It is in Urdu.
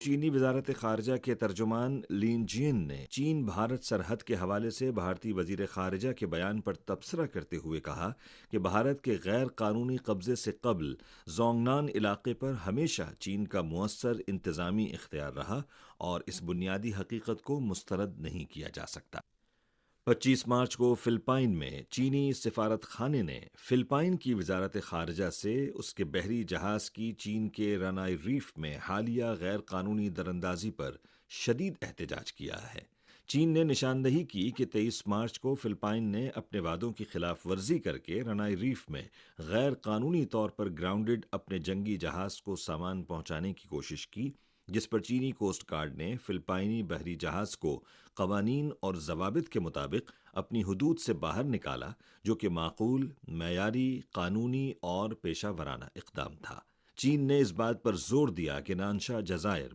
چینی وزارت خارجہ کے ترجمان لین جین نے چین بھارت سرحد کے حوالے سے بھارتی وزیر خارجہ کے بیان پر تبصرہ کرتے ہوئے کہا کہ بھارت کے غیر قانونی قبضے سے قبل زونگنان علاقے پر ہمیشہ چین کا مؤثر انتظامی اختیار رہا اور اس بنیادی حقیقت کو مسترد نہیں کیا جا سکتا۔ 25 مارچ کو فلپائن میں چینی سفارت خانے نے فلپائن کی وزارت خارجہ سے اس کے بحری جہاز کی چین کے رانائی ریف میں حالیہ غیر قانونی دراندازی پر شدید احتجاج کیا ہے۔ چین نے نشاندہی کی کہ 23 مارچ کو فلپائن نے اپنے وعدوں کی خلاف ورزی کر کے رانائی ریف میں غیر قانونی طور پر گراؤنڈڈ اپنے جنگی جہاز کو سامان پہنچانے کی کوشش کی، جس پر چینی کوسٹ گارڈ نے فلپائنی بحری جہاز کو قوانین اور ضوابط کے مطابق اپنی حدود سے باہر نکالا، جو کہ معقول، معیاری، قانونی اور پیشہ ورانہ اقدام تھا۔ چین نے اس بات پر زور دیا کہ نانشا جزائر